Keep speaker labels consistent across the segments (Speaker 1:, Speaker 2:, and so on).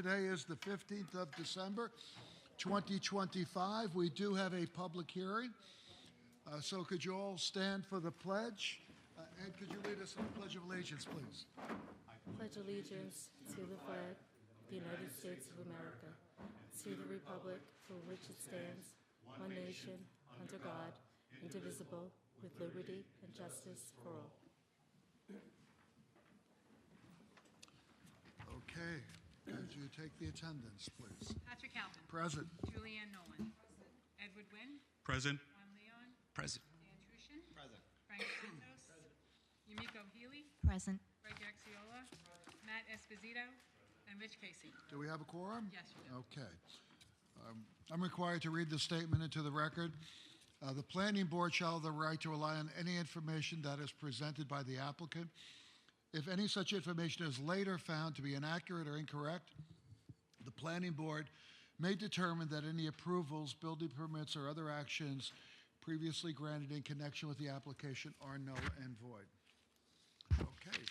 Speaker 1: Today is the 15th of December, 2025. We do have a public hearing. So could you all stand for the pledge? Ed, could you lead us in the Pledge of Allegiance, please?
Speaker 2: Pledge allegiance to the flag of the United States of America, to the republic for which it stands, one nation, under God, indivisible, with liberty and justice for all.
Speaker 1: Okay. Could you take the attendance, please?
Speaker 3: Patrick Halpin.
Speaker 1: Present.
Speaker 3: Julianne Nolan. Edward Wynn.
Speaker 4: Present.
Speaker 3: Juan Leon.
Speaker 4: Present.
Speaker 3: Dan Trushin.
Speaker 4: Present.
Speaker 3: Frank Santos. Yumiko Healy.
Speaker 5: Present.
Speaker 3: Greg Axiola. Matt Esposito. And Rich Casey.
Speaker 1: Do we have a quorum?
Speaker 3: Yes, you do.
Speaker 1: Okay. I'm required to read the statement into the record. The planning board shall have the right to rely on any information that is presented by the applicant. If any such information is later found to be inaccurate or incorrect, the planning board may determine that any approvals, building permits, or other actions previously granted in connection with the application are null and void. Okay,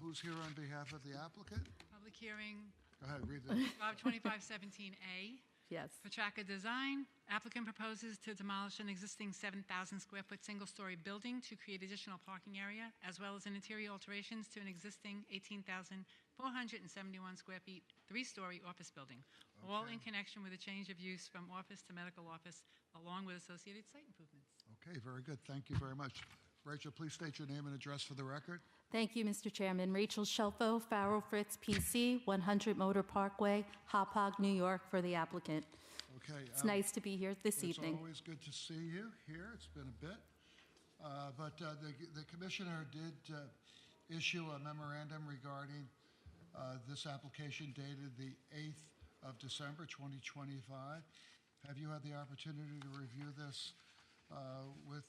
Speaker 1: who's here on behalf of the applicant?
Speaker 3: Public hearing,
Speaker 1: Go ahead, read the.
Speaker 3: Bob 2517A.
Speaker 2: Yes.
Speaker 3: Petraka Design. Applicant proposes to demolish an existing 7,000 square foot single-story building to create additional parking area, as well as an interior alterations to an existing 18,471 square feet, three-story office building, all in connection with a change of use from office to medical office, along with associated site improvements.
Speaker 1: Okay, very good. Thank you very much. Rachel, please state your name and address for the record.
Speaker 2: Thank you, Mr. Chairman. Rachel Shelfo, Farrell Fritz, PC, 100 Motor Parkway, Hauppauge, New York, for the applicant.
Speaker 1: Okay.
Speaker 2: It's nice to be here this evening.
Speaker 1: It's always good to see you here. It's been a bit. But the commissioner did issue a memorandum regarding this application dated the 8th of December, 2025. Have you had the opportunity to review this with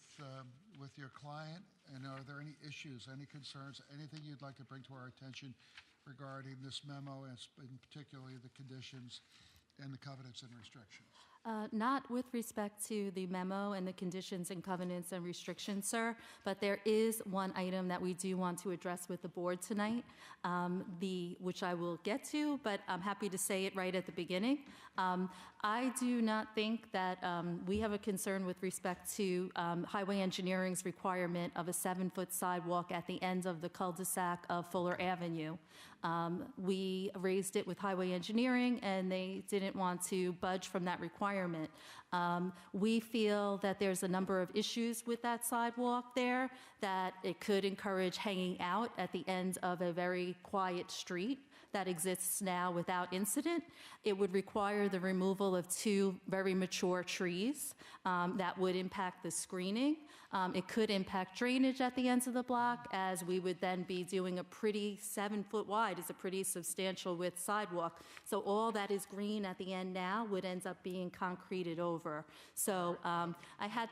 Speaker 1: your client? And are there any issues, any concerns, anything you'd like to bring to our attention regarding this memo, and particularly the conditions and the covenants and restrictions?
Speaker 2: Not with respect to the memo and the conditions and covenants and restrictions, sir, but there is one item that we do want to address with the board tonight, which I will get to, but I'm happy to say it right at the beginning. I do not think that we have a concern with respect to highway engineering's requirement of a 7-foot sidewalk at the end of the cul-de-sac of Fuller Avenue. We raised it with highway engineering, and they didn't want to budge from that requirement. We feel that there's a number of issues with that sidewalk there, that it could encourage hanging out at the end of a very quiet street that exists now without incident. It would require the removal of 2 very mature trees that would impact the screening. It could impact drainage at the ends of the block, as we would then be doing a pretty 7-foot wide, is a pretty substantial width sidewalk. So all that is green at the end now would end up being concreted over. So I had.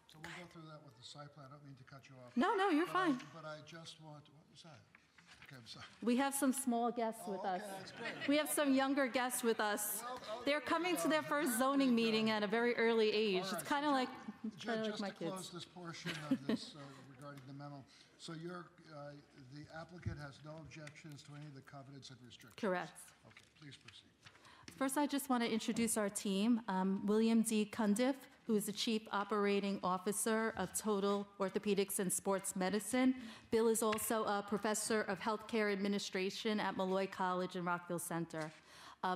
Speaker 1: So we'll go through that with the site plan. I don't mean to cut you off.
Speaker 2: No, you're fine.
Speaker 1: But I just want, what was that? Okay, I'm sorry.
Speaker 2: We have some small guests with us.
Speaker 1: That's great.
Speaker 2: We have some younger guests with us. They're coming to their first zoning meeting at a very early age.
Speaker 1: All right,
Speaker 2: It's kind of like
Speaker 1: Just
Speaker 2: my
Speaker 1: to close
Speaker 2: kids.
Speaker 1: this portion of this regarding the memo, so the applicant has no objections to any of the covenants and restrictions?
Speaker 2: Correct.
Speaker 1: Okay, please proceed.
Speaker 2: First, I just want to introduce our team. William D. Cundiff, who is the Chief Operating Officer of Total Orthopedics and Sports Medicine. Bill is also a Professor of Healthcare Administration at Molloy College and Rockville Center.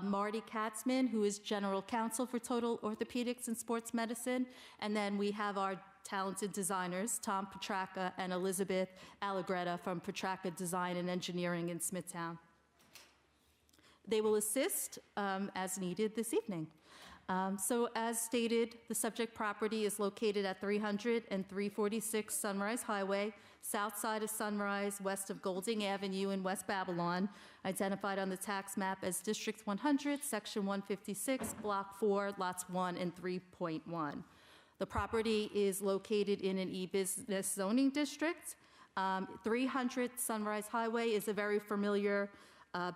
Speaker 2: Marty Katzman, who is General Counsel for Total Orthopedics and Sports Medicine. And then we have our talented designers, Tom Petraka and Elizabeth Allegretta from Petraka Design and Engineering in Smithtown. They will assist as needed this evening. So as stated, the subject property is located at 300 and 346 Sunrise Highway, south side of Sunrise, west of Golding Avenue in West Babylon, identified on the tax map as District 100, Section 156, Block 4, Lots 1 and 3.1. The property is located in an e-business zoning district. 300 Sunrise Highway is a very familiar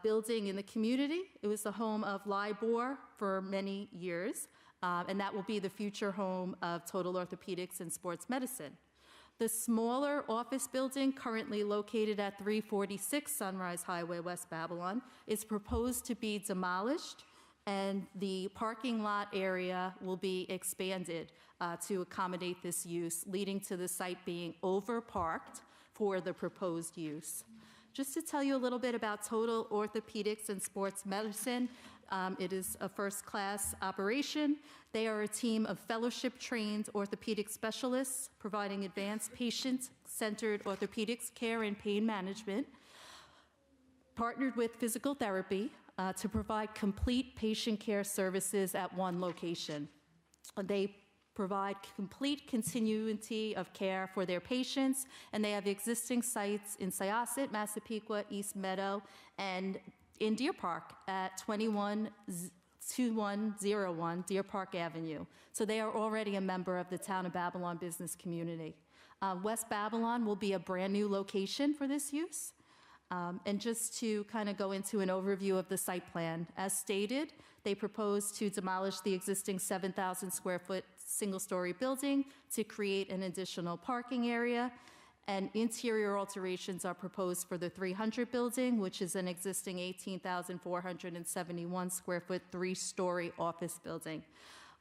Speaker 2: building in the community. It was the home of LIBOR for many years, and that will be the future home of Total Orthopedics and Sports Medicine. The smaller office building currently located at 346 Sunrise Highway, West Babylon, is proposed to be demolished, and the parking lot area will be expanded to accommodate this use, leading to the site being overparked for the proposed use. Just to tell you a little bit about Total Orthopedics and Sports Medicine, it is a first-class operation. They are a team of fellowship-trained orthopedic specialists providing advanced patient-centered orthopedics care and pain management, partnered with physical therapy to provide complete patient care services at one location. They provide complete continuity of care for their patients, and they have existing sites in Syosset, Massapequa, East Meadow, and in Deer Park at 2101 Deer Park Avenue. So they are already a member of the Town of Babylon business community. West Babylon will be a brand new location for this use. And just to kind of go into an overview of the site plan, as stated, they propose to demolish the existing 7,000 square foot single-story building to create an additional parking area, and interior alterations are proposed for the 300 building, which is an existing 18,471 square foot, 3-story office building,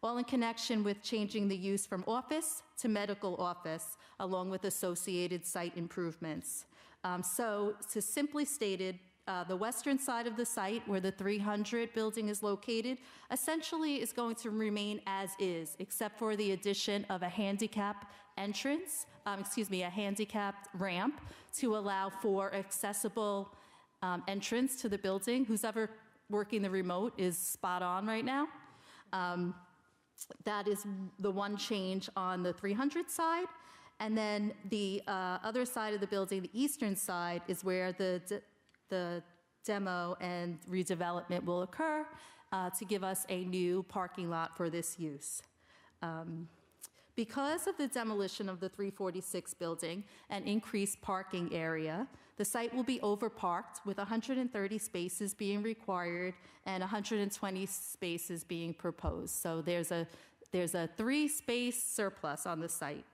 Speaker 2: all in connection with changing the use from office to medical office, along with associated site improvements. So, to simply stated, the western side of the site, where the 300 building is located, essentially is going to remain as is, except for the addition of a handicap entrance, a handicapped ramp to allow for accessible entrance to the building. Who's ever working the remote is spot on right now. That is the one change on the 300 side. And then the other side of the building, the eastern side, is where the demo and redevelopment will occur to give us a new parking lot for this use. Because of the demolition of the 346 building and increased parking area, the site will be overparked with 130 spaces being required and 120 spaces being proposed. So there's a 3-space surplus on the site.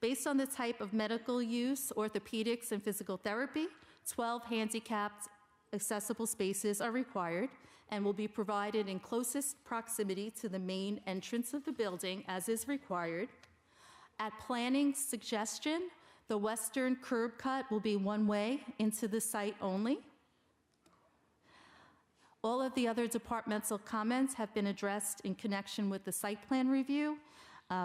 Speaker 2: Based on the type of medical use, orthopedics, and physical therapy, 12 handicapped accessible spaces are required and will be provided in closest proximity to the main entrance of the building as is required. At planning suggestion, the western curb cut will be one way into the site only. All of the other departmental comments have been addressed in connection with the site plan review.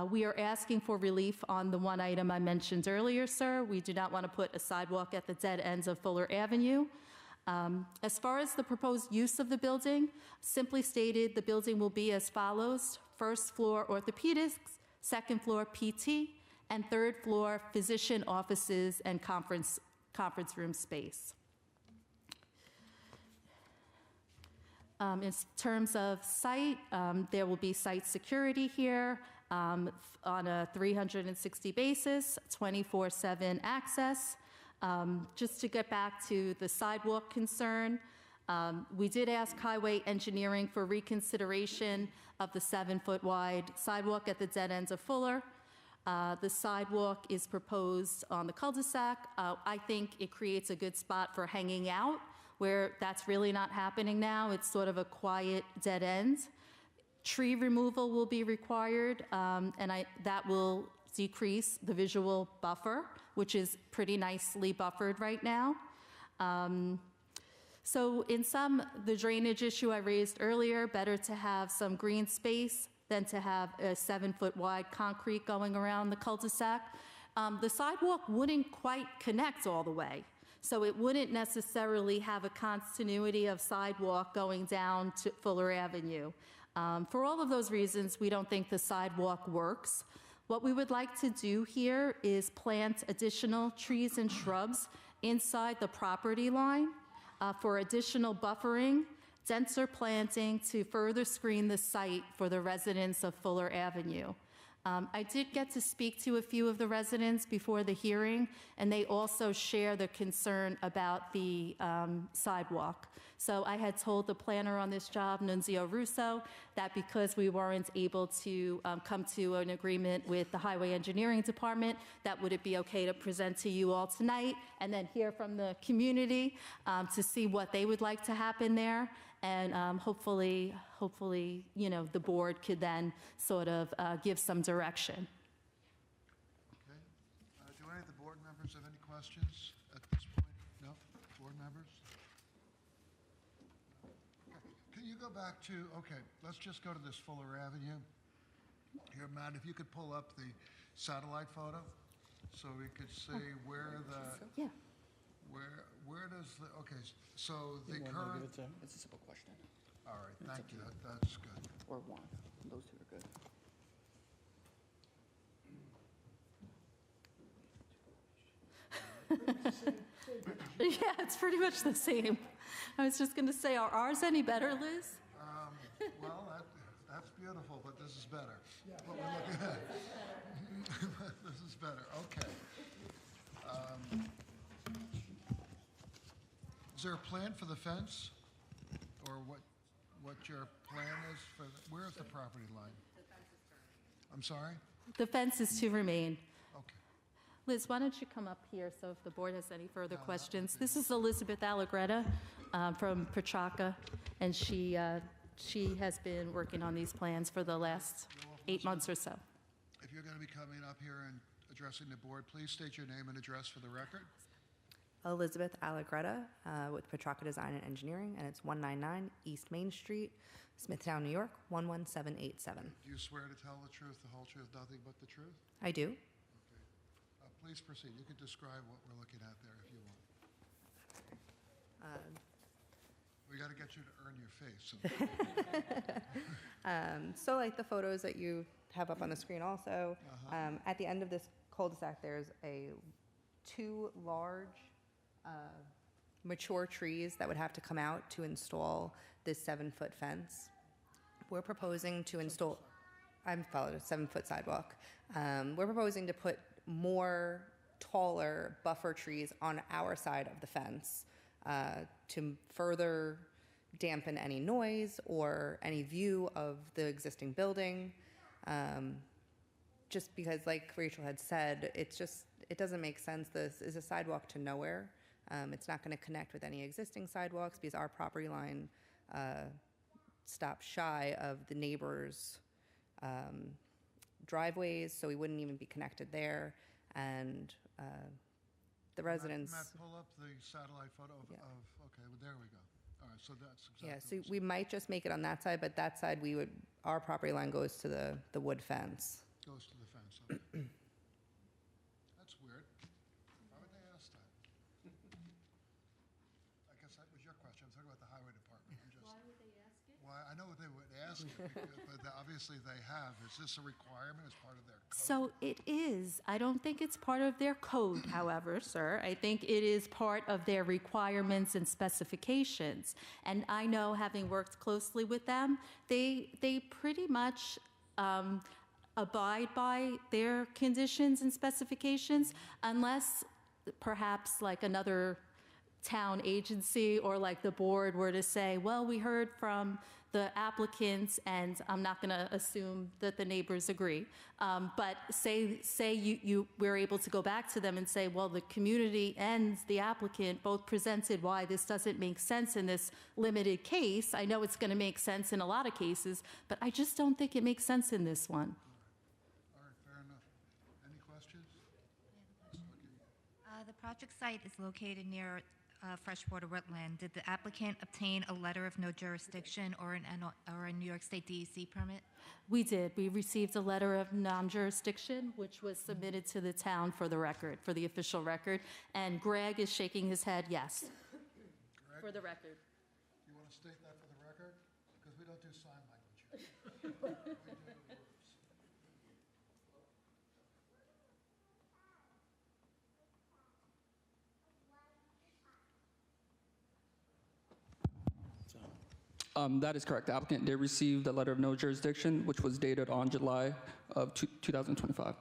Speaker 2: We are asking for relief on the one item I mentioned earlier, sir. We do not want to put a sidewalk at the dead ends of Fuller Avenue. As far as the proposed use of the building, simply stated, the building will be as follows: first floor orthopedics, second floor PT, and third floor physician offices and conference room space. In terms of site, there will be site security here. On a 360 basis, 24/7 access. Just to get back to the sidewalk concern, we did ask Highway Engineering for reconsideration of the 7-foot wide sidewalk at the dead ends of Fuller. The sidewalk is proposed on the cul-de-sac. I think it creates a good spot for hanging out, where that's really not happening now. It's sort of a quiet dead end. Tree removal will be required, and that will decrease the visual buffer, which is pretty nicely buffered right now. So in sum, the drainage issue I raised earlier, better to have some green space than to have a 7-foot wide concrete going around the cul-de-sac. The sidewalk wouldn't quite connect all the way, so it wouldn't necessarily have a continuity of sidewalk going down to Fuller Avenue. For all of those reasons, we don't think the sidewalk works. What we would like to do here is plant additional trees and shrubs inside the property line for additional buffering, denser planting to further screen the site for the residents of Fuller Avenue. I did get to speak to a few of the residents before the hearing, and they also share the concern about the sidewalk. So I had told the planner on this job, Nunzio Russo, that because we weren't able to come to an agreement with the Highway Engineering Department, that would it be okay to present to you all tonight and then hear from the community to see what they would like to happen there. And hopefully, you know, the board could then sort of give some direction.
Speaker 1: Okay. Do any of the board members have any questions at this point? No? Board members? Okay. Can you go back to, okay, let's just go to this Fuller Avenue. Here, Matt, if you could pull up the satellite photo so we could see where the,
Speaker 2: Yeah.
Speaker 1: where does the, okay, so the current,
Speaker 4: It's a simple question.
Speaker 1: all right, thank you, that's good.
Speaker 4: Or one. Those two are good.
Speaker 2: Yeah, it's pretty much the same. I was just going to say, are ours any better, Liz?
Speaker 1: Well, that's beautiful, but this is better. What we're looking at. This is better, okay. Is there a plan for the fence? Or what your plan is for, where's the property line? I'm sorry?
Speaker 2: The fence is to remain.
Speaker 1: Okay.
Speaker 2: Liz, why don't you come up here so if the board has any further questions? This is Elizabeth Allegretta from Petrarca, and she has been working on these plans for the last 8 months or so.
Speaker 1: If you're going to be coming up here and addressing the board, please state your name and address for the record.
Speaker 5: Elizabeth Allegretta with Petrarca Design and Engineering, and it's 199 East Main Street, Smithtown, New York, 11787.
Speaker 1: Do you swear to tell the truth, the whole truth, nothing but the truth?
Speaker 5: I do.
Speaker 1: Okay. Please proceed. You can describe what we're looking at there if you want. We got to get you to earn your face.
Speaker 5: So like the photos that you have up on the screen also, at the end of this cul-de-sac, there's two large mature trees that would have to come out to install this 7-foot fence. We're proposing to install, I'm followed a 7-foot sidewalk. We're proposing to put more taller buffer trees on our side of the fence to further dampen any noise or any view of the existing building. Just because, like Rachel had said, it doesn't make sense. This is a sidewalk to nowhere. It's not going to connect with any existing sidewalks because our property line stops shy of the neighbors' driveways, so we wouldn't even be connected there. And the residents.
Speaker 1: Matt, pull up the satellite photo of,
Speaker 5: Yeah.
Speaker 1: Okay, well, there we go. All right, so that's exactly.
Speaker 5: Yeah, so
Speaker 1: what's-
Speaker 5: we might just make it on that side, but that side our property line goes to the wood fence.
Speaker 1: Goes to the fence. Okay. That's weird. Why would they ask that? I guess that was your question. I'm talking about the highway department. Why would they ask it? Why, I know what they would ask it, but obviously they have. Is this a requirement as part of their code?
Speaker 2: So it is. I don't think it's part of their code, however, sir. I think it is part of their requirements and specifications. And I know, having worked closely with them, they pretty much abide by their conditions and specifications, unless perhaps like another town agency or like the board were to say, well, we heard from the applicants, and I'm not going to assume that the neighbors agree. But say we're able to go back to them and say, well, the community and the applicant both presented why this doesn't make sense in this limited case. I know it's going to make sense in a lot of cases, but I just don't think it makes sense in this one.
Speaker 1: All right, fair enough. Any questions?
Speaker 6: The project site is located near freshwater wetland. Did the applicant obtain a letter of no jurisdiction or a New York State DEC permit?
Speaker 2: We did. We received a letter of non-jurisdiction, which was submitted to the town for the record, for the official record. And Greg is shaking his head, yes.
Speaker 1: Greg?
Speaker 2: For the record.
Speaker 1: You want to state that for the record? Because we don't do sign language. We do words.
Speaker 7: That is correct. The applicant did receive the letter of no jurisdiction, which was dated on July of 2025.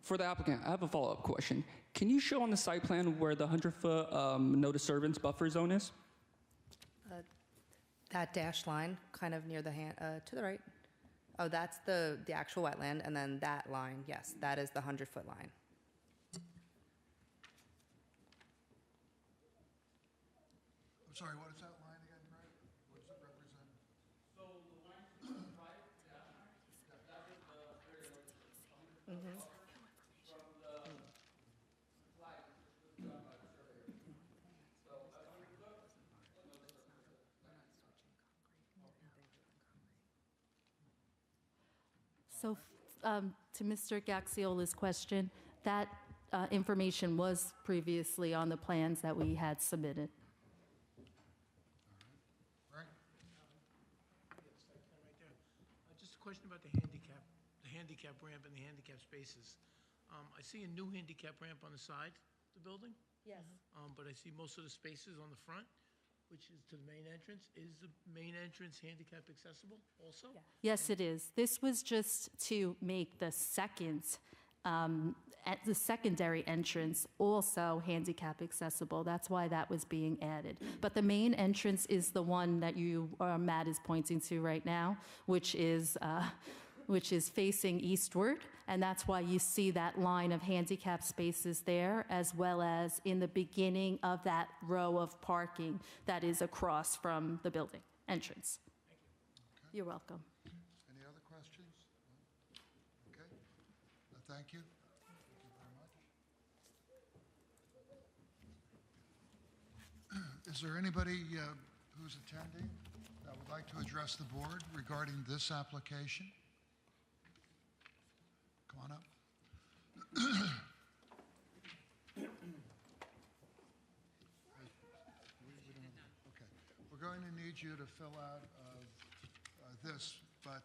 Speaker 7: For the applicant, I have a follow-up question. Can you show on the site plan where the 100-foot no disturbance buffer zone is?
Speaker 5: That dashed line, kind of near the hand, to the right. Oh, that's the actual wetland, and then that line, yes, that is the 100-foot line.
Speaker 1: I'm sorry, what is that line again, Greg? What does it represent?
Speaker 2: So to Mr. Gaxiola's question, that information was previously on the plans that we had submitted.
Speaker 1: Right?
Speaker 8: Right there. Just a question about the handicap ramp and the handicap spaces. I see a new handicap ramp on the side of the building,
Speaker 2: Yes.
Speaker 8: but I see most of the spaces on the front, which is to the main entrance. Is the main entrance handicap accessible also?
Speaker 2: Yes, it is. This was just to make the the secondary entrance also handicap accessible. That's why that was being added. But the main entrance is the one that Matt is pointing to right now, which is facing eastward, and that's why you see that line of handicap spaces there, as well as in the beginning of that row of parking that is across from the building entrance. You're welcome.
Speaker 1: Any other questions? Okay. Thank you. Thank you very much. Is there anybody who's attending that would like to address the board regarding this application? Come on up. Okay. We're going to need you to fill out this, but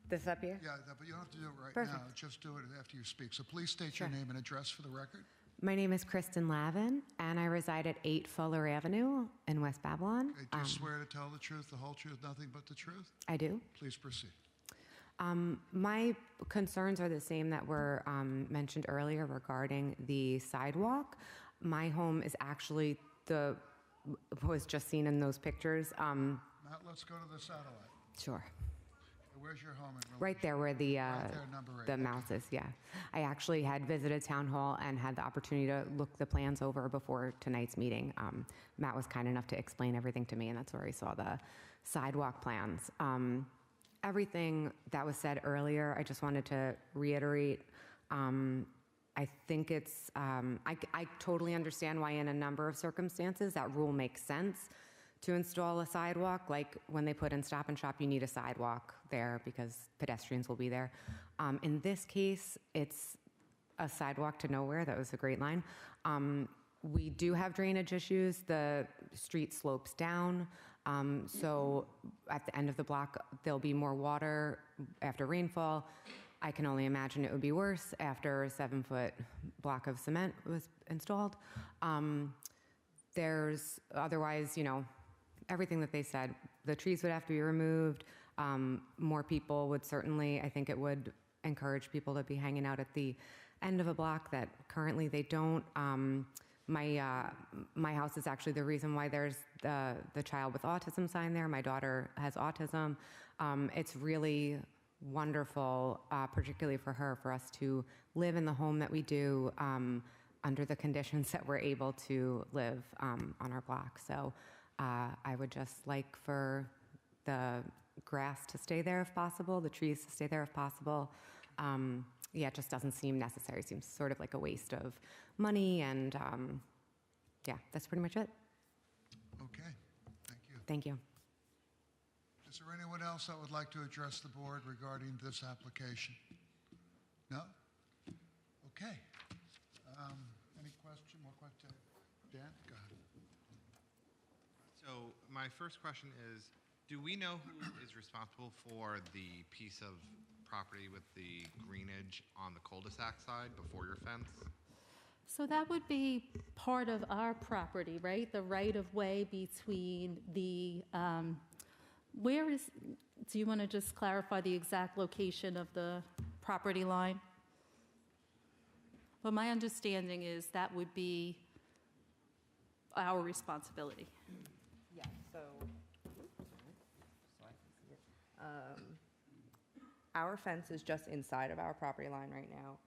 Speaker 9: This up here?
Speaker 1: yeah, but you don't have to do it right
Speaker 9: Perfect.
Speaker 1: now. Just do it after you speak. So please state your
Speaker 9: Sure.
Speaker 1: name and address for the record.
Speaker 9: My name is Kristen Lavin, and I reside at 8 Fuller Avenue in West Babylon.
Speaker 1: Okay, do you swear to tell the truth, the whole truth, nothing but the truth?
Speaker 9: I do.
Speaker 1: Please proceed.
Speaker 9: My concerns are the same that were mentioned earlier regarding the sidewalk. My home is actually was just seen in those pictures.
Speaker 1: Matt, let's go to the satellite.
Speaker 9: Sure.
Speaker 1: Where's your home in relation?
Speaker 9: Right there where the
Speaker 1: Right there, number 8.
Speaker 9: the
Speaker 1: Okay.
Speaker 9: mouse is, yeah. I actually had visited Town Hall and had the opportunity to look the plans over before tonight's meeting. Matt was kind enough to explain everything to me, and that's where I saw the sidewalk plans. Everything that was said earlier, I just wanted to reiterate. I think it's, I totally understand why in a number of circumstances that rule makes sense to install a sidewalk. Like when they put in Stop and Shop, you need a sidewalk there because pedestrians will be there. In this case, it's a sidewalk to nowhere. That was a great line. We do have drainage issues. The street slopes down. So at the end of the block, there'll be more water after rainfall. I can only imagine it would be worse after a 7-foot block of cement was installed. There's otherwise, everything that they said. The trees would have to be removed. More people would certainly, I think it would encourage people to be hanging out at the end of a block that currently they don't. My house is actually the reason why there's the child with autism sign there. My daughter has autism. It's really wonderful, particularly for her, for us to live in the home that we do under the conditions that we're able to live on our block. So I would just like for the grass to stay there if possible, the trees to stay there if possible. Yeah, it just doesn't seem necessary. It seems sort of like a waste of money, and yeah, that's pretty much it.
Speaker 1: Okay, thank you.
Speaker 9: Thank you.
Speaker 1: Is there anyone else that would like to address the board regarding this application? No? Okay. Any question, more question? Dan, go ahead.
Speaker 10: So my first question is, do we know who is responsible for the piece of property with the greenage on the cul-de-sac side before your fence?
Speaker 2: So that would be part of our property, right? The right-of-way between the, where is, do you want to just clarify the exact location of the property line? Well, my understanding is that would be our responsibility.
Speaker 5: Yeah, so. Our fence is just inside of our property line right now.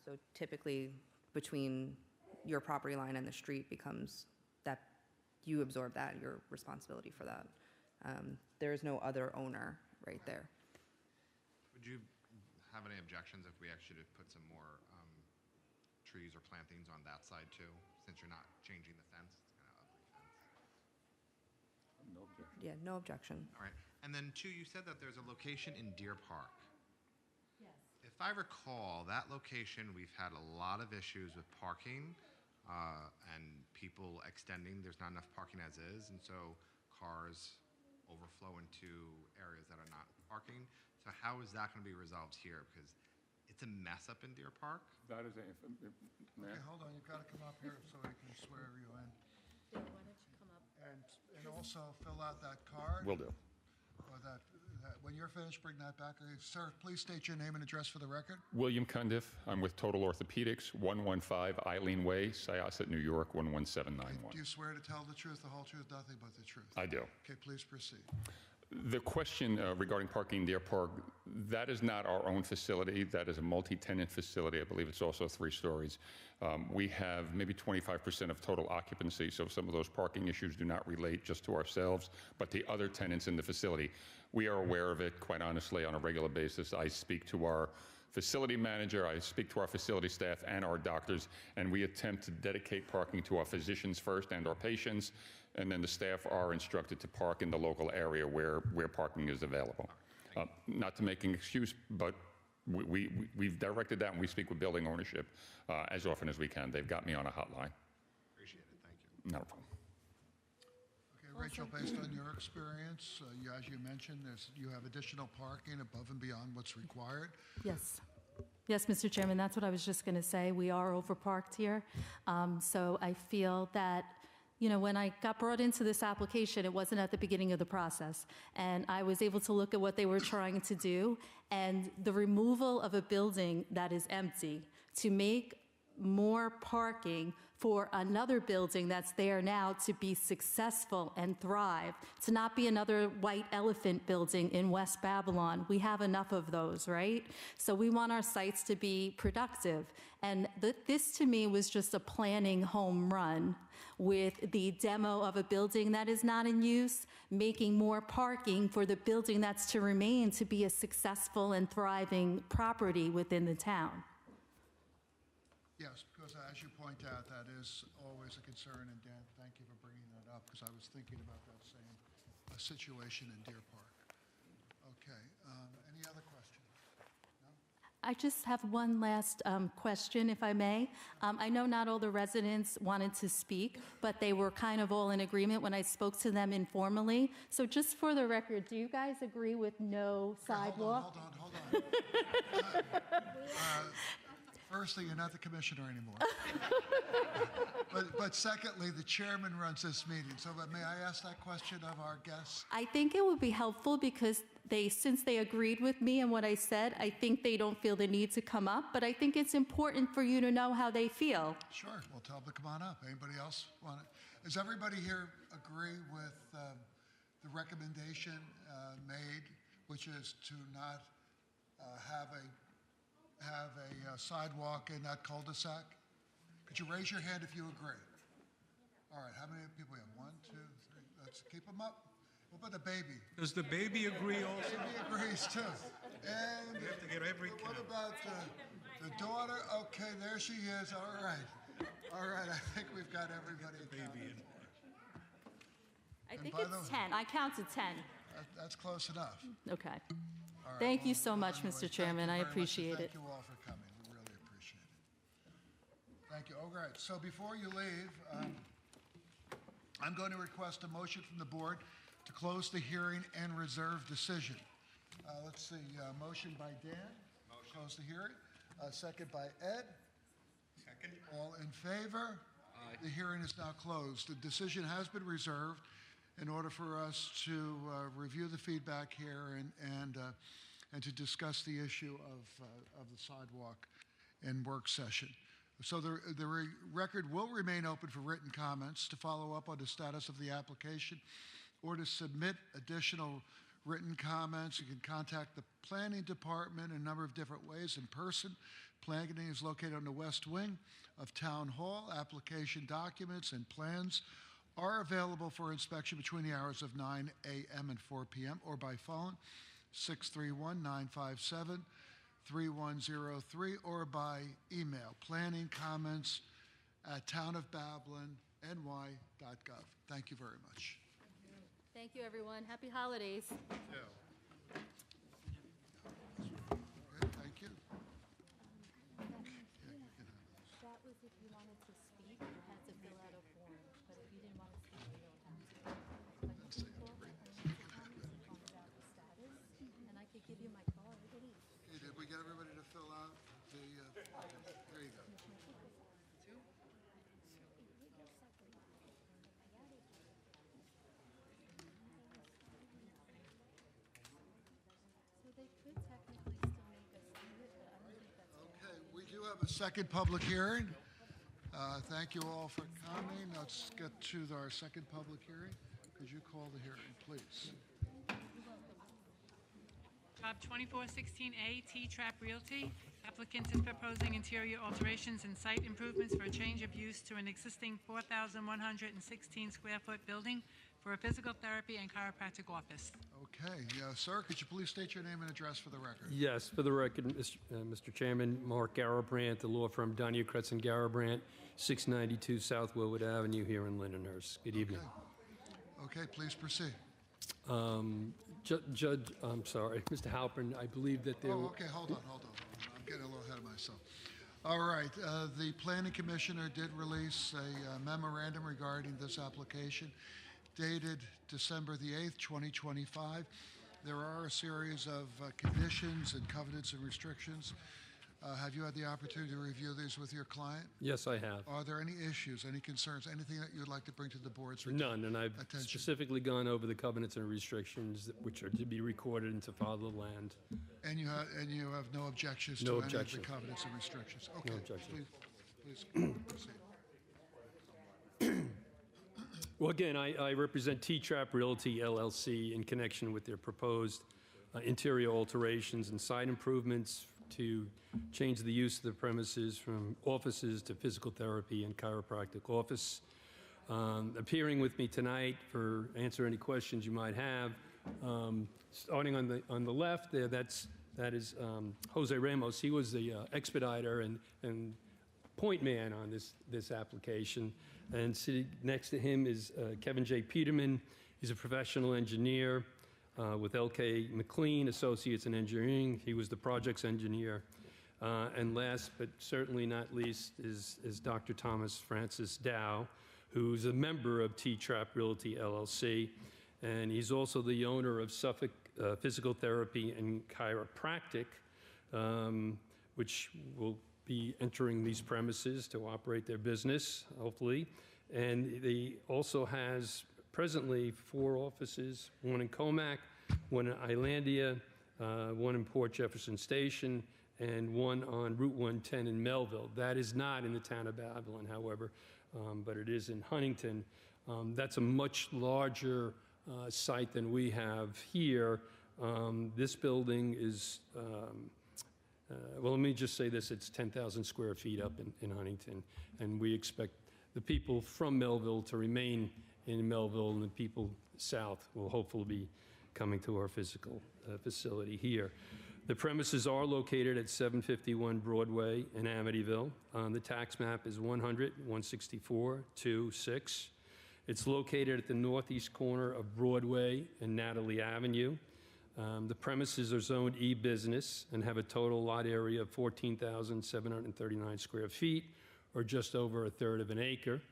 Speaker 5: So typically, between your property line and the street becomes that you absorb that, your responsibility for that. There is no other owner right there.
Speaker 10: Would you have any objections if we actually put some more trees or plantings on that side too, since you're not changing the fence? It's kind of ugly fence.
Speaker 5: Yeah, no objection.
Speaker 10: All right. And then two, you said that there's a location in Deer Park.
Speaker 2: Yes.
Speaker 10: If I recall, that location, we've had a lot of issues with parking and people extending. There's not enough parking as is, and so cars overflow into areas that are not parking. So how is that going to be resolved here? Because it's a mess up in Deer Park.
Speaker 11: That is a,
Speaker 1: Okay, hold on, you've got to come up here so I can swear you in.
Speaker 2: Why don't you come up?
Speaker 1: And also fill out that card.
Speaker 11: will do.
Speaker 1: Or that, when you're finished, bring that back. Sir, please state your name and address for the record.
Speaker 11: William Cundiff. I'm with Total Orthopedics, 115 Eileen Way, Syosset, New York, 11791.
Speaker 1: Do you swear to tell the truth, the whole truth, nothing but the truth?
Speaker 11: I do.
Speaker 1: Okay, please proceed.
Speaker 11: The question regarding parking in Deer Park, that is not our own facility. That is a multi-tenant facility. I believe it's also 3 stories. We have maybe 25% of total occupancy, so some of those parking issues do not relate just to ourselves, but the other tenants in the facility. We are aware of it, quite honestly, on a regular basis. I speak to our facility manager, I speak to our facility staff and our doctors, and we attempt to dedicate parking to our physicians first and our patients, and then the staff are instructed to park in the local area where parking is available. Not to make an excuse, but we've directed that, and we speak with building ownership as often as we can. They've got me on a hotline.
Speaker 10: Appreciate it. Thank you.
Speaker 11: Not a problem.
Speaker 1: Okay, Rachel, based on your experience, as you mentioned, you have additional parking above and beyond what's required.
Speaker 2: Yes. Yes, Mr. Chairman, that's what I was just going to say. We are overparked here. So I feel that, you know, when I got brought into this application, it wasn't at the beginning of the process. And I was able to look at what they were trying to do. And the removal of a building that is empty to make more parking for another building that's there now to be successful and thrive, to not be another white elephant building in West Babylon. We have enough of those, right? So we want our sites to be productive. And this to me was just a planning home run with the demo of a building that is not in use, making more parking for the building that's to remain to be a successful and thriving property within the town.
Speaker 1: Yes, because as you point out, that is always a concern, and Dan, thank you for bringing that up, because I was thinking about that same situation in Deer Park. Okay, any other questions? No?
Speaker 2: I just have one last question, if I may. I know not all the residents wanted to speak, but they were kind of all in agreement when I spoke to them informally. So just for the record, do you guys agree with no sidewalk?
Speaker 1: Hold on. Firstly, you're not the commissioner anymore. but secondly, the chairman runs this meeting. So may I ask that question of our guests?
Speaker 2: I think it would be helpful because since they agreed with me and what I said, I think they don't feel the need to come up. But I think it's important for you to know how they feel.
Speaker 1: Sure, we'll tell them to come on up. Anybody else want to? Does everybody here agree with the recommendation made, which is to not have a sidewalk in that cul-de-sac? Could you raise your hand if you agree? All right, how many people we have? 1, 2, 3. Let's keep them up. What about the baby?
Speaker 8: Does the baby agree also?
Speaker 1: Baby agrees too. And
Speaker 8: We have to get every
Speaker 1: what
Speaker 8: count.
Speaker 1: about the daughter? Okay, there she is. All right. All right, I think we've got everybody counted.
Speaker 2: I
Speaker 1: And
Speaker 2: think
Speaker 1: by
Speaker 2: it's
Speaker 1: the-
Speaker 2: 10. I counted 10.
Speaker 1: That's close enough.
Speaker 2: Okay.
Speaker 1: All right,
Speaker 2: Thank you
Speaker 1: well,
Speaker 2: so much,
Speaker 1: anyway,
Speaker 2: Mr.
Speaker 1: thank
Speaker 2: Chairman.
Speaker 1: you
Speaker 2: I
Speaker 1: very much, and
Speaker 2: appreciate it.
Speaker 1: Thank you all for coming. We really appreciate it. Thank you. All right. So before you leave, I'm going to request a motion from the board to close the hearing and reserve decision. Let's see. Motion by Dan. Motion. Close the hearing. Second by Ed. All in favor? Aye. The hearing is now closed. The decision has been reserved in order for us to review the feedback here and to discuss the issue of the sidewalk in work session. So the record will remain open for written comments. To follow up on the status of the application or to submit additional written comments, you can contact the Planning Department in a number of different ways. In person, planning is located on the west wing of Town Hall. Application documents and plans are available for inspection between the hours of 9 a.m. and 4 p.m. or by phone, 631-957-3103, or by email, planningcomments@townofbablinny.gov. Thank you very much.
Speaker 2: Thank you, everyone. Happy holidays.
Speaker 1: Thank you.
Speaker 2: That was if you wanted to speak, you had to fill out a form, but if you didn't want to speak, you don't have to. But you can call and find out the status, and I could give you my card.
Speaker 1: Okay, did we get everybody to fill out the, there you go.
Speaker 2: So they could technically still make us do it, but I don't think that's
Speaker 1: Okay, we do have a second public hearing. Thank you all for coming. Let's get to our second public hearing. Could you call the hearing, please?
Speaker 3: Job 2416A, T-Trap Realty. Applicant is proposing interior alterations and site improvements for a change of use to an existing 4,116 square foot building for a physical therapy and chiropractic office.
Speaker 1: Okay, sir, could you please state your name and address for the record?
Speaker 12: Yes, for the record, Mr. Chairman, Mark Garabrandt, the law firm Donahue, Kretz & Garabrandt, 692 South Willwood Avenue here in Lindenhurst. Good evening.
Speaker 1: Okay, please proceed.
Speaker 12: Judge, I'm sorry, Mr. Halpern, I believe that there...
Speaker 1: Oh, okay, hold on. I'm getting a little ahead of myself. All right, the Planning Commissioner did release a memorandum regarding this application dated December the 8th, 2025. There are a series of conditions and covenants and restrictions. Have you had the opportunity to review these with your client?
Speaker 12: Yes, I have.
Speaker 1: Are there any issues, any concerns, anything that you'd like to bring to the board's
Speaker 12: None, and I've
Speaker 1: attention?
Speaker 12: specifically gone over the covenants and restrictions which are to be recorded and to follow the land.
Speaker 1: And you have no objections
Speaker 12: No
Speaker 1: to
Speaker 12: objection.
Speaker 1: any of the covenants and restrictions? Okay,
Speaker 12: No objection.
Speaker 1: please proceed.
Speaker 12: Well, again, I represent T-Trap Realty LLC in connection with their proposed interior alterations and site improvements to change the use of the premises from offices to physical therapy and chiropractic office. Appearing with me tonight for answer any questions you might have. Starting on the left there, that is Jose Ramos. He was the expediter and point man on this application. And sitting next to him is Kevin J. Peterman. He's a professional engineer with L.K. McLean Associates in Engineering. He was the project's engineer. And last but certainly not least is Dr. Thomas Francis Dow, who's a member of T-Trap Realty LLC. And he's also the owner of Suffolk Physical Therapy and Chiropractic, which will be entering these premises to operate their business, hopefully. And he also has presently 4 offices, one in Comac, one in Islandia, one in Port Jefferson Station, and one on Route 110 in Melville. That is not in the town of Babylon, however, but it is in Huntington. That's a much larger site than we have here. This building is, well, let me just say this, it's 10,000 square feet up in Huntington, and we expect the people from Melville to remain in Melville, and the people south will hopefully be coming to our physical facility here. The premises are located at 751 Broadway in Amityville. The tax map is 100-164-26. It's located at the northeast corner of Broadway and Natalie Avenue. The premises are zoned E-business and have a total lot area of 14,739 square feet, or just over 1/3 of an acre.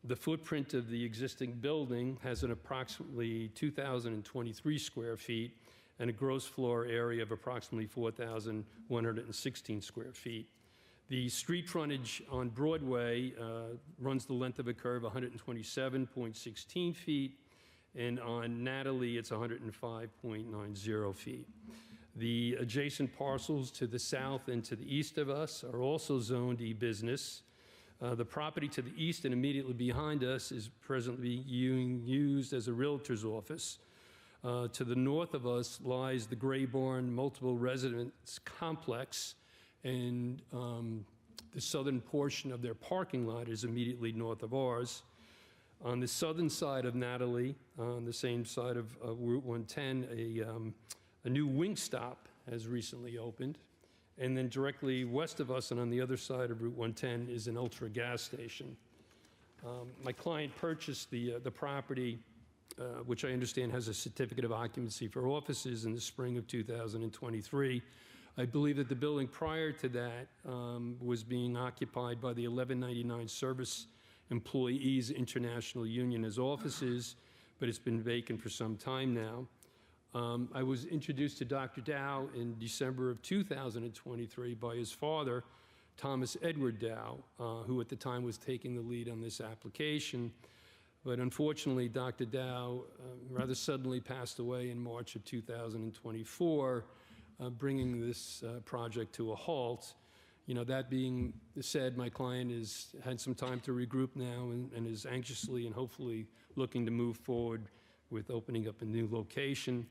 Speaker 12: The footprint of the existing building has an approximately 2,023 square feet and a gross floor area of approximately 4,116 square feet. The street frontage on Broadway runs the length of a curve 127.16 feet, and on Natalie, it's 105.90 feet. The adjacent parcels to the south and to the east of us are also zoned E-business. The property to the east and immediately behind us is presently being used as a realtor's office. To the north of us lies the Gray Barn multiple residence complex, and the southern portion of their parking lot is immediately north of ours. On the southern side of Natalie, on the same side of Route 110, a new Wingstop has recently opened. And then directly west of us and on the other side of Route 110 is an Ultra gas station. My client purchased the property, which I understand has a certificate of occupancy for offices, in the spring of 2023. I believe that the building prior to that was being occupied by the 1199 Service Employees International Union as offices, but it's been vacant for some time now. I was introduced to Dr. Dow in December of 2023 by his father, Thomas Edward Dow, who at the time was taking the lead on this application. But unfortunately, Dr. Dow rather suddenly passed away in March of 2024, bringing this project to a halt. You know, that being said, my client has had some time to regroup now and is anxiously and hopefully looking to move forward with opening up a new location.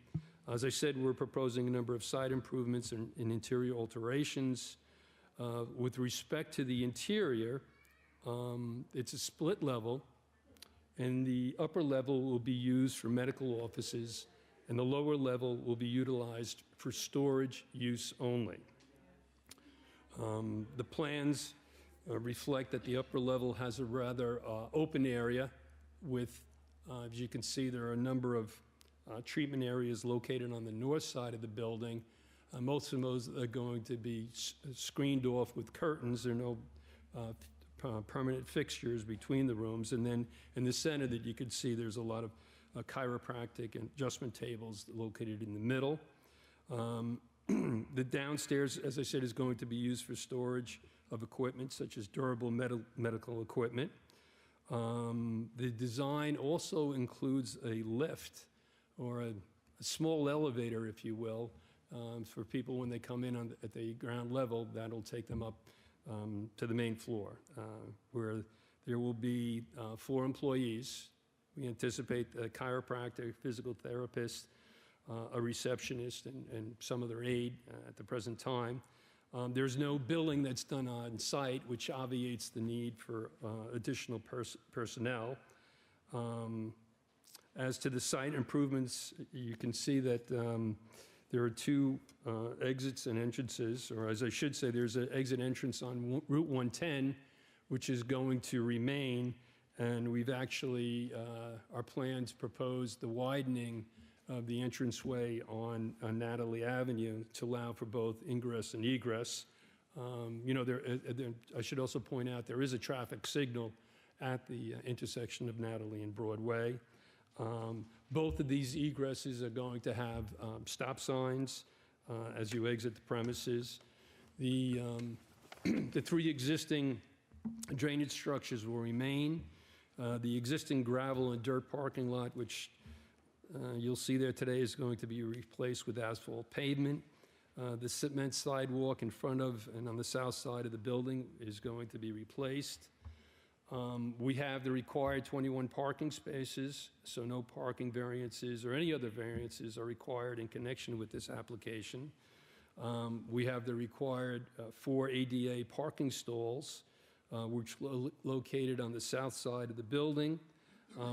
Speaker 12: As I said, we're proposing a number of site improvements and interior alterations. With respect to the interior, it's a split level, and the upper level will be used for medical offices, and the lower level will be utilized for storage use only. The plans reflect that the upper level has a rather open area with, as you can see, there are a number of treatment areas located on the north side of the building. Most of those are going to be screened off with curtains. There are no permanent fixtures between the rooms. And then in the center that you can see, there's a lot of chiropractic and adjustment tables located in the middle. The downstairs, as I said, is going to be used for storage of equipment such as durable medical equipment. The design also includes a lift, or a small elevator, if you will, for people when they come in at the ground level. That'll take them up to the main floor, where there will be 4 employees. We anticipate a chiropractor, physical therapist, a receptionist, and some other aide at the present time. There's no billing that's done on site, which obviates the need for additional personnel. As to the site improvements, you can see that there are 2 exits and entrances, or as I should say, there's an exit entrance on Route 110, which is going to remain, and we've actually, our plans propose the widening of the entranceway on Natalie Avenue to allow for both ingress and egress. You know, I should also point out there is a traffic signal at the intersection of Natalie and Broadway. Both of these egresses are going to have stop signs as you exit the premises. The 3 existing drainage structures will remain. The existing gravel and dirt parking lot, which you'll see there today, is going to be replaced with asphalt pavement. The cement sidewalk in front of and on the south side of the building is going to be replaced. We have the required 21 parking spaces, so no parking variances or any other variances are required in connection with this application. We have the required 4 ADA parking stalls, which are located on the south side of the building,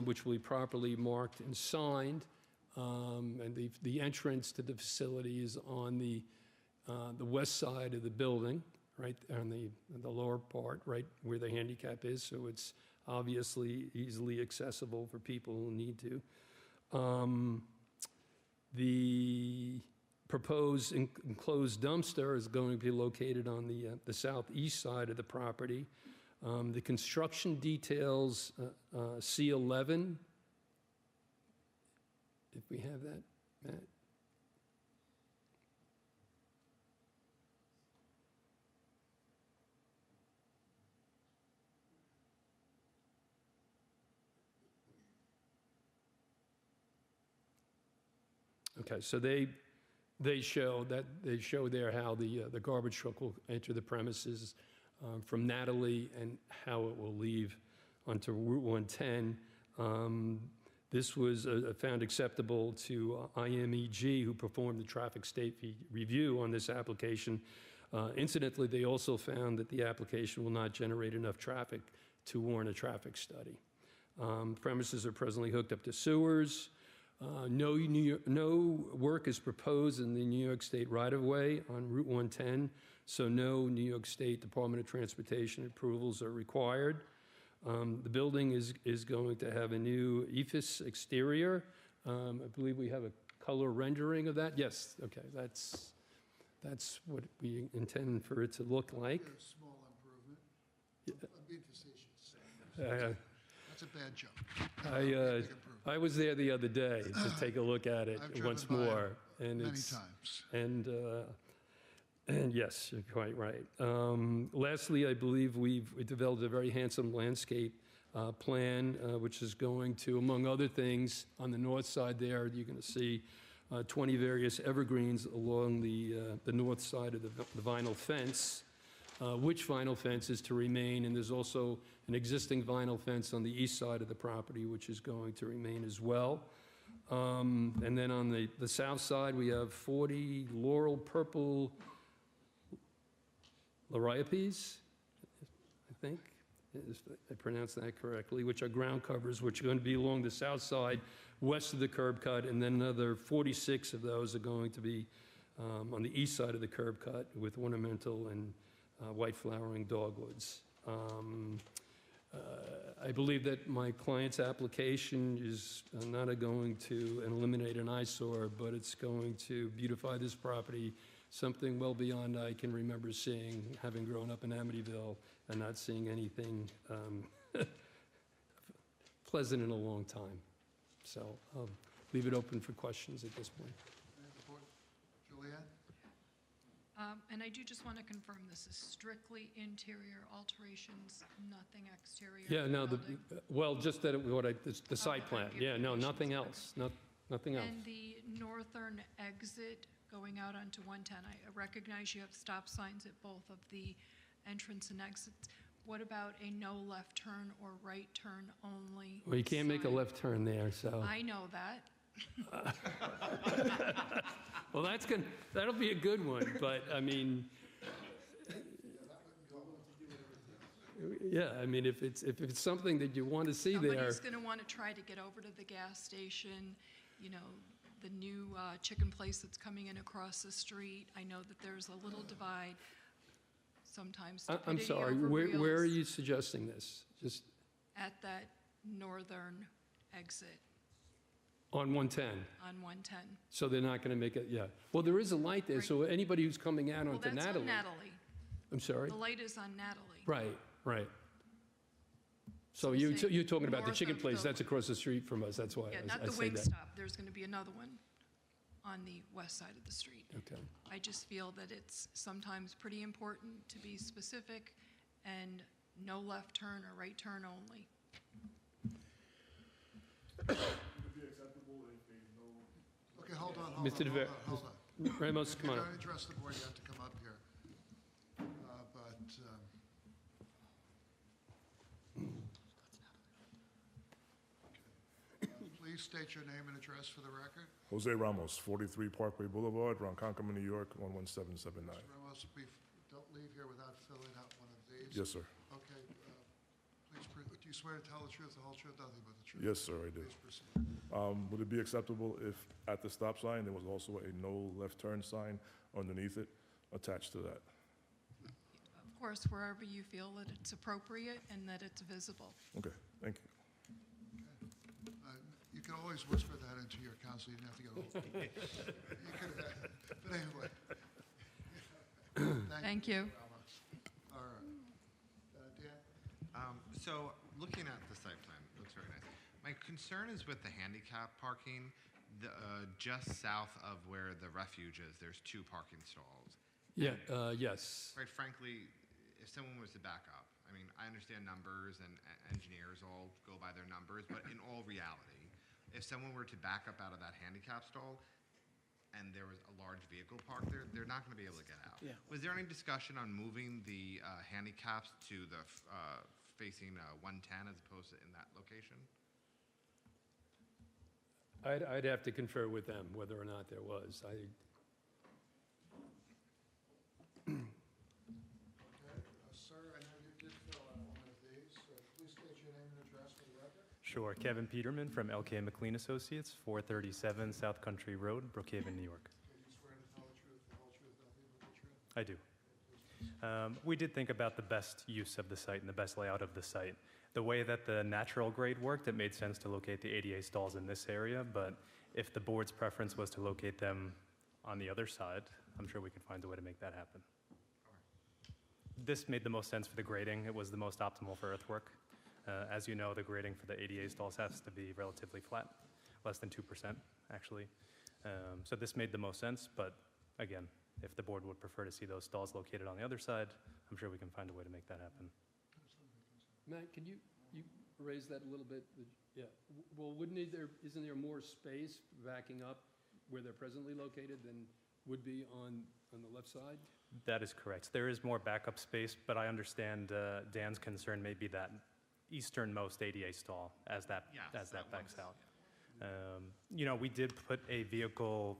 Speaker 12: which will be properly marked and signed. And the entrance to the facility is on the west side of the building, right on the lower part, right where the handicap is, so it's obviously easily accessible for people who need to. The proposed enclosed dumpster is going to be located on the southeast side of the property. The construction details, C11, if we have that, Matt. Okay, so they show there how the garbage truck will enter the premises from Natalie and how it will leave onto Route 110. This was found acceptable to IMEG, who performed the traffic safety review on this application. Incidentally, they also found that the application will not generate enough traffic to warrant a traffic study. Premises are presently hooked up to sewers. No work is proposed in the New York State right-of-way on Route 110, so no New York State Department of Transportation approvals are required. The building is going to have a new EFIS exterior. I believe we have a color rendering of that. Yes, okay, that's what we intend for it to look like.
Speaker 1: A small improvement. I'm being facetious. That's a bad joke.
Speaker 12: I was there the other day to take a look at it
Speaker 1: I've driven
Speaker 12: once
Speaker 1: by
Speaker 12: more,
Speaker 1: it
Speaker 12: and
Speaker 1: many
Speaker 12: it's
Speaker 1: times.
Speaker 12: and yes, you're quite right. Lastly, I believe we've developed a very handsome landscape plan, which is going to, among other things, on the north side there, you're going to see 20 various evergreens along the north side of the vinyl fence. Which vinyl fence is to remain, and there's also an existing vinyl fence on the east side of the property, which is going to remain as well. And then on the south side, we have 40 laurel purple liriopes, I think, if I pronounced that correctly, which are ground covers, which are going to be along the south side, west of the curb cut, and then another 46 of those are going to be on the east side of the curb cut with ornamental and white flowering dogwoods. I believe that my client's application is not going to eliminate an eyesore, but it's going to beautify this property, something well beyond I can remember seeing, having grown up in Amityville and not seeing anything pleasant in a long time. So I'll leave it open for questions at this point.
Speaker 1: Julianne?
Speaker 13: And I do just want to confirm this is strictly interior alterations, nothing exterior?
Speaker 12: Yeah, no,
Speaker 13: building?
Speaker 12: well, just that the site plan. Yeah, no, nothing else, nothing else.
Speaker 13: And the northern exit going out onto 110, I recognize you have stop signs at both of the entrance and exits. What about a no left turn or right turn only?
Speaker 12: Well, you can't make a
Speaker 13: sign?
Speaker 12: left turn there, so.
Speaker 13: I know that.
Speaker 12: Well, that'll be a good one, but I mean, yeah, I mean, if it's something that you want to see there.
Speaker 13: Somebody's going to want to try to get over to the gas station, you know, the new chicken place that's coming in across the street. I know that there's a little divide sometimes.
Speaker 12: I'm sorry,
Speaker 13: stupidity over
Speaker 12: where are
Speaker 13: reals
Speaker 12: you suggesting this? Just
Speaker 13: at that northern exit
Speaker 12: on 110?
Speaker 13: on 110.
Speaker 12: So they're not going to make it, yeah. Well, there is a light there, so anybody who's coming out
Speaker 13: Well,
Speaker 12: onto
Speaker 13: that's
Speaker 12: Natalie.
Speaker 13: on Natalie.
Speaker 12: I'm sorry?
Speaker 13: The light is on Natalie.
Speaker 12: Right. So
Speaker 13: So
Speaker 12: you're
Speaker 13: say
Speaker 12: talking about the
Speaker 13: north
Speaker 12: chicken
Speaker 13: of
Speaker 12: place,
Speaker 13: the-
Speaker 12: that's across the street from us, that's why
Speaker 13: Yeah,
Speaker 12: I
Speaker 13: not the
Speaker 12: say that.
Speaker 13: Wingstop. There's going to be another one on the west side of the street.
Speaker 12: Okay.
Speaker 13: I just feel that it's sometimes pretty important to be specific and no left turn or right turn only.
Speaker 1: Okay, hold on.
Speaker 12: Mr. DeVere, Ramos, come on
Speaker 1: If
Speaker 12: up.
Speaker 1: you're going to address the board, you have to come up here. Please state your name and address for the record.
Speaker 14: Jose Ramos, 43 Parkway Boulevard, Ronkonkoma, New York, 11779.
Speaker 1: Ramos, don't leave here without filling out one of these.
Speaker 14: Yes, sir.
Speaker 1: Okay, please, do you swear to tell the truth, the whole truth, nothing but the truth?
Speaker 14: Yes, sir, I do.
Speaker 1: Please proceed.
Speaker 14: Would it be acceptable if at the stop sign, there was also a no left turn sign underneath it attached to that?
Speaker 13: Of course, wherever you feel that it's appropriate and that it's visible.
Speaker 14: Okay, thank you.
Speaker 1: You can always whisper that into your counsel, you didn't have to get old. But anyway.
Speaker 13: Thank you.
Speaker 1: Ramos. All right. Dan?
Speaker 10: So looking at the site plan, it looks very nice. My concern is with the handicap parking, just south of where the refuge is, there's 2 parking stalls.
Speaker 12: Yeah, yes.
Speaker 10: Quite frankly, if someone was to back up, I mean, I understand numbers and engineers all go by their numbers, but in all reality, if someone were to back up out of that handicap stall, and there was a large vehicle parked there, they're not going to be able to get out.
Speaker 8: Yeah.
Speaker 10: Was there any discussion on moving the handicaps to the facing 110 as opposed to in that location?
Speaker 12: I'd have to confer with them whether or not there was.
Speaker 1: Okay, sir, I know you did fill out one of these, so please state your name and address for the record.
Speaker 15: Sure. Kevin Peterman from LK McLean Associates, 437 South Country Road, Brookhaven, New York.
Speaker 1: Do you swear to tell the truth, the whole truth, nothing but the truth?
Speaker 15: I do. We did think about the best use of the site and the best layout of the site. The way that the natural grade worked, it made sense to locate the ADA stalls in this area, but if the board's preference was to locate them on the other side, I'm sure we could find a way to make that happen. This made the most sense for the grading. It was the most optimal for earthwork. As you know, the grading for the ADA stalls has to be relatively flat, less than 2%, actually. So this made the most sense, but again, if the board would prefer to see those stalls located on the other side, I'm sure we can find a way to make that happen.
Speaker 12: Matt, can you raise that a little bit? Yeah. Well, isn't there more space backing up where they're presently located than would be on the left side?
Speaker 15: That is correct. There is more backup space, but I understand Dan's concern may be that easternmost ADA stall as that backs out. You know, we did put a vehicle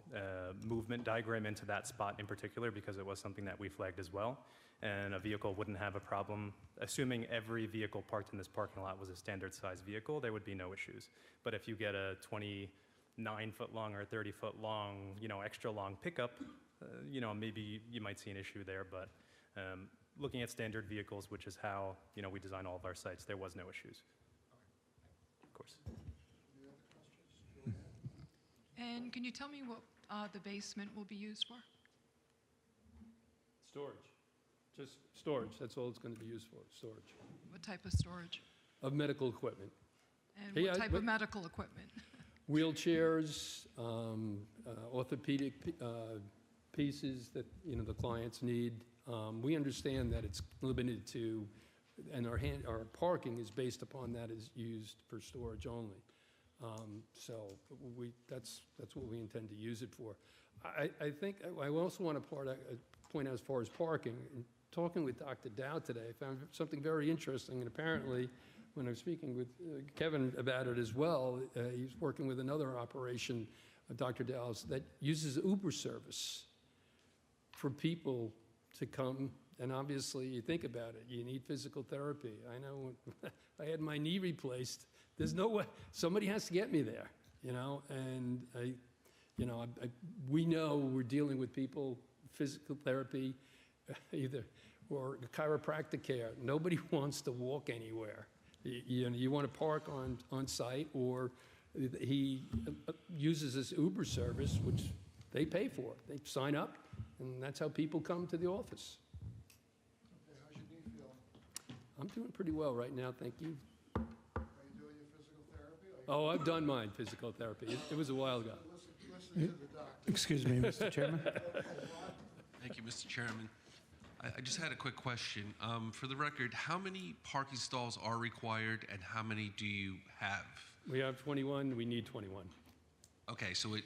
Speaker 15: movement diagram into that spot in particular because it was something that we flagged as well. And a vehicle wouldn't have a problem. Assuming every vehicle parked in this parking lot was a standard size vehicle, there would be no issues. But if you get a 29-foot long or 30-foot long, you know, extra long pickup, you know, maybe you might see an issue there. But looking at standard vehicles, which is how, you know, we design all of our sites, there was no issues. Of course.
Speaker 13: And can you tell me what the basement will be used for?
Speaker 12: Storage. Just storage. That's all it's going to be used for, storage.
Speaker 13: What type of storage?
Speaker 12: Of medical equipment.
Speaker 13: And
Speaker 12: Hey,
Speaker 13: what type of medical equipment?
Speaker 12: Wheelchairs, orthopedic pieces that, you know, the clients need. We understand that it's limited to, and our parking is based upon that is used for storage only. So that's what we intend to use it for. I think I also want to point out as far as parking. In talking with Dr. Dow today, I found something very interesting, and apparently when I was speaking with Kevin about it as well, he's working with another operation, Dr. Dow's, that uses Uber service for people to come. And obviously, you think about it, you need physical therapy. I know when I had my knee replaced, there's no way, somebody has to get me there, you know? And we know we're dealing with people, physical therapy, or chiropractic care. Nobody wants to walk anywhere. You want to park on site, or he uses this Uber service, which they pay for. They sign up, and that's how people come to the office.
Speaker 1: Okay, how's your knee feeling?
Speaker 12: I'm doing pretty well right now, thank you.
Speaker 1: Are you doing your physical therapy?
Speaker 12: Oh, I've done mine, physical therapy. It was a while ago.
Speaker 1: Listen to the doctor.
Speaker 16: Excuse me, Mr. Chairman.
Speaker 17: Thank you, Mr. Chairman. I just had a quick question. For the record, how many parking stalls are required and how many do you have?
Speaker 12: We have 21, we need 21.
Speaker 17: Okay, so it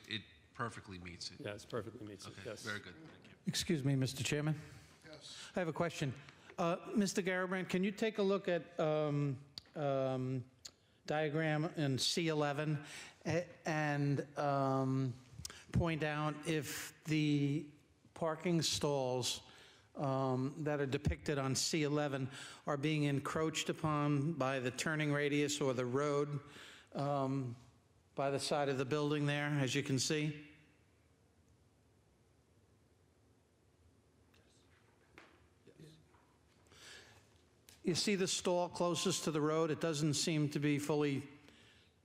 Speaker 17: perfectly meets it.
Speaker 12: Yes, perfectly meets it,
Speaker 17: Okay,
Speaker 12: yes.
Speaker 17: very good, thank you.
Speaker 16: Excuse me, Mr. Chairman.
Speaker 1: Yes.
Speaker 16: I have a question. Mr. Garabrandt, can you take a look at diagram in C11 and point out if the parking stalls that are depicted on C11 are being encroached upon by the turning radius or the road by the side of the building there, as you can see? You see the stall closest to the road? It doesn't seem to be fully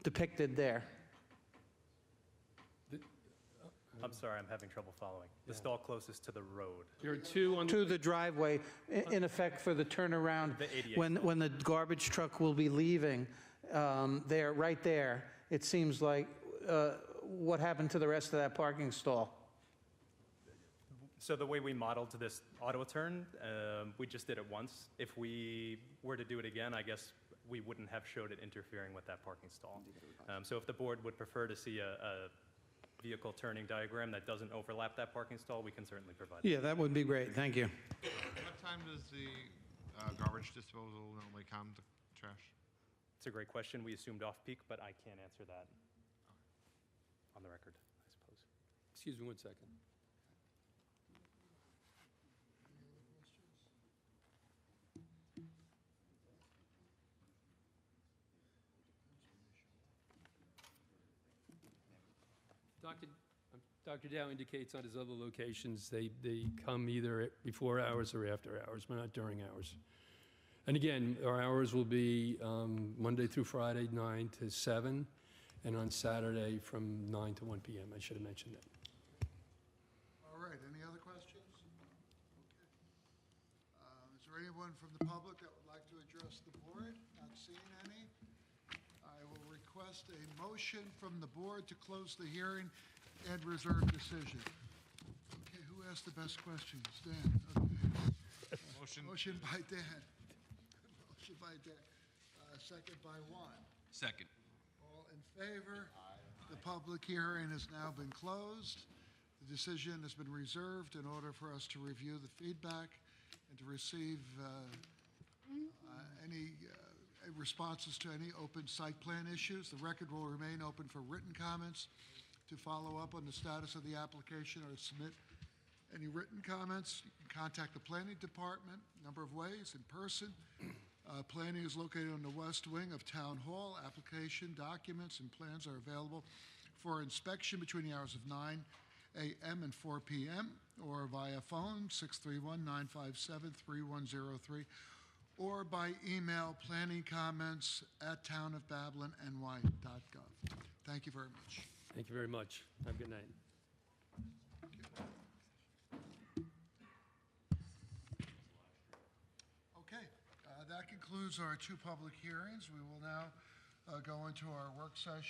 Speaker 16: depicted there.
Speaker 15: I'm sorry, I'm having trouble following. The stall closest to the road.
Speaker 12: There are two on
Speaker 16: To the driveway, in effect for the turnaround.
Speaker 15: The ADA
Speaker 16: When the garbage truck will be leaving, there, right there, it seems like, what happened to the rest of that parking stall?
Speaker 15: So the way we modeled this auto turn, we just did it once. If we were to do it again, I guess we wouldn't have showed it interfering with that parking stall. So if the board would prefer to see a vehicle turning diagram that doesn't overlap that parking stall, we can certainly provide that.
Speaker 16: Yeah, that would be great. Thank you.
Speaker 10: What time does the garbage disposal normally come, the trash?
Speaker 15: It's a great question. We assumed off-peak, but I can't answer that on the record, I suppose.
Speaker 12: Excuse me one second. Dr. Dow indicates on his other locations, they come either before hours or after hours, but not during hours. And again, our hours will be Monday through Friday, 9 to 7, and on Saturday from 9 to 1 p.m. I should have mentioned that.
Speaker 1: All right, any other questions? Okay. Is there anyone from the public that would like to address the board? Not seeing any. I will request a motion from the board to close the hearing and reserve decision. Okay, who asked the best questions? Dan? Okay. Motion by Dan. Motion by Dan. Second by Juan.
Speaker 17: Second.
Speaker 1: All in favor? The public hearing has now been closed. The decision has been reserved in order for us to review the feedback and to receive any responses to any open site plan issues. The record will remain open for written comments to follow up on the status of the application or to submit any written comments. You can contact the planning department a number of ways: in person. Planning is located on the west wing of Town Hall. Application documents and plans are available for inspection between the hours of 9 a.m. and 4 p.m. or via phone 631-957-3103 or by email planningcomments@townofbablinny.gov. Thank you very much.
Speaker 12: Thank you very much. Have a good night.
Speaker 1: Okay, that concludes our two public hearings. We will now go into our work session.